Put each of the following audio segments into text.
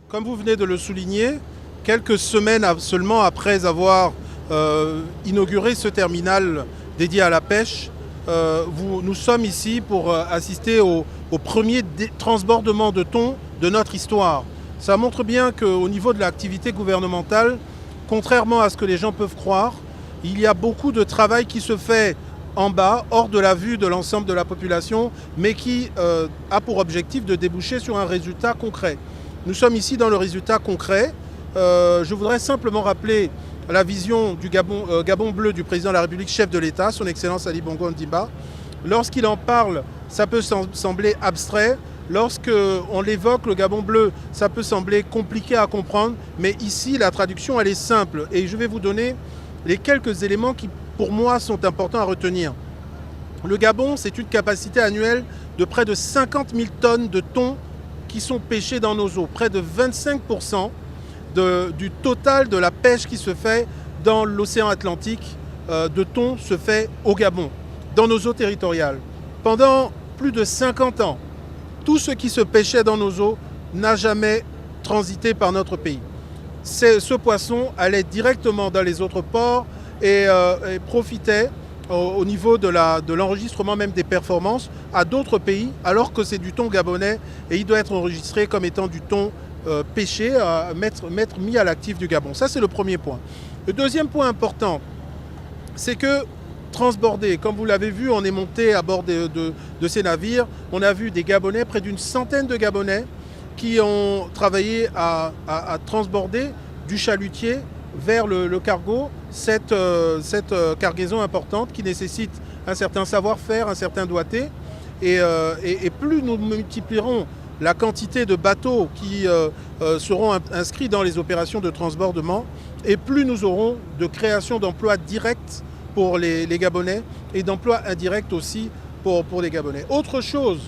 Comme vous venez de le souligner, quelques semaines seulement après avoir inauguré ce terminal dédié à la pêche, nous sommes ici pour assister au premier transbordement de thon de notre histoire. Ça montre bien qu'au niveau de l'activité gouvernementale, contrairement à ce que les gens peuvent croire, il y a beaucoup de travail qui se fait en bas, hors de la vue de l'ensemble de la population, mais qui a pour objectif de déboucher sur un résultat concret. Nous sommes ici dans le résultat concret. Je voudrais simplement rappeler la vision du Gabon bleu du président de la République, chef de l'État, son Excellence Ali Bongo Ondimba. Lorsqu'il en parle, ça peut sembler abstrait. Lorsqu'on l'évoque, le Gabon bleu, ça peut sembler compliqué à comprendre. Mais ici, la traduction, elle est simple. Et je vais vous donner les quelques éléments qui, pour moi, sont importants à retenir. Le Gabon, c'est une capacité annuelle de près de 50 000 tonnes de thon qui sont pêchés dans nos eaux. Près de 25% du total de la pêche qui se fait dans l'océan Atlantique de thon se fait au Gabon, dans nos eaux territoriales. Pendant plus de 50 ans, tout ce qui se pêchait dans nos eaux n'a jamais transité par notre pays. Ce poisson allait directement dans les autres ports et profitait au niveau de l'enregistrement même des performances à d'autres pays, alors que c'est du thon gabonais et il doit être enregistré comme étant du thon pêché, mis à l'actif du Gabon. Ça, c'est le premier point. Le deuxième point important, c'est que transbordé, comme vous l'avez vu, on est monté à bord de ces navires. On a vu des Gabonais, près d'une centaine de Gabonais, qui ont travaillé à transborder du chalutier vers le cargo, cette cargaison importante qui nécessite un certain savoir-faire, un certain doigté. Et plus nous multiplierons la quantité de bateaux qui seront inscrits dans les opérations de transbordement, et plus nous aurons de création d'emplois directs pour les Gabonais et d'emplois indirects aussi pour les Gabonais. Autre chose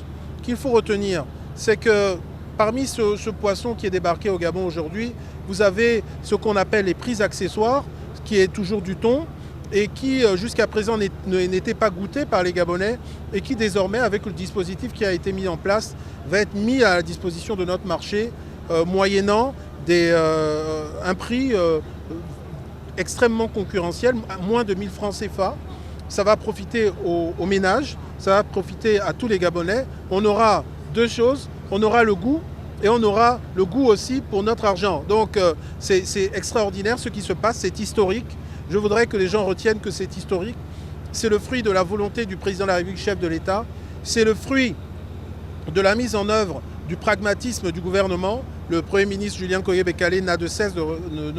qu'il faut retenir, c'est que parmi ce poisson qui est débarqué au Gabon aujourd'hui, vous avez ce qu'on appelle les prises accessoires, qui est toujours du thon, et qui jusqu'à présent n'était pas goûté par les Gabonais, et qui désormais, avec le dispositif qui a été mis en place, va être mis à la disposition de notre marché, moyennant un prix extrêmement concurrentiel, moins de 1000 francs CFA. Ça va profiter aux ménages, ça va profiter à tous les Gabonais. On aura deux choses, on aura le goût, et on aura le goût aussi pour notre argent. Donc c'est extraordinaire ce qui se passe, c'est historique. Je voudrais que les gens retiennent que c'est historique. C'est le fruit de la volonté du président de la République, chef de l'État. C'est le fruit de la mise en œuvre du pragmatisme du gouvernement. Le Premier ministre Julien Koyebekalé n'a de cesse de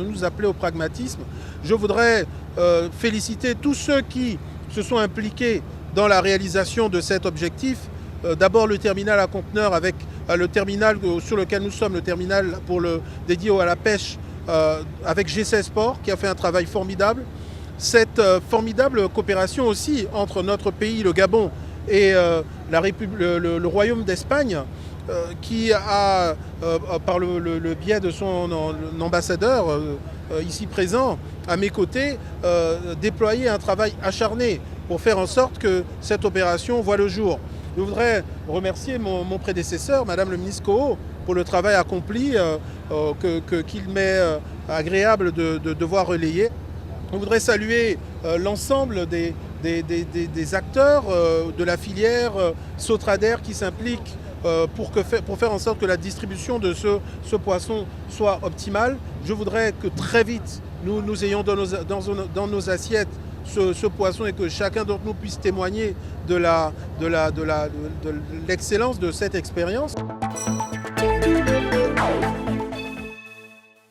nous appeler au pragmatisme. Je voudrais féliciter tous ceux qui se sont impliqués dans la réalisation de cet objectif. D'abord le terminal à conteneurs avec le terminal sur lequel nous sommes, le terminal dédié à la pêche avec G16 Ports qui a fait un travail formidable. Cette formidable coopération aussi entre notre pays, le Gabon, et le Royaume d'Espagne qui a, par le biais de son ambassadeur ici présent, à mes côtés, déployé un travail acharné pour faire en sorte que cette opération voit le jour. Je voudrais remercier mon prédécesseur, Madame le ministre Koho, pour le travail accompli qu'il m'est agréable de devoir relayer. Je voudrais saluer l'ensemble des acteurs de la filière Sotrader qui s'impliquent pour faire en sorte que la distribution de ce poisson soit optimale. Je voudrais que très vite nous ayons dans nos assiettes ce poisson et que chacun d'entre nous puisse témoigner de l'excellence de cette expérience.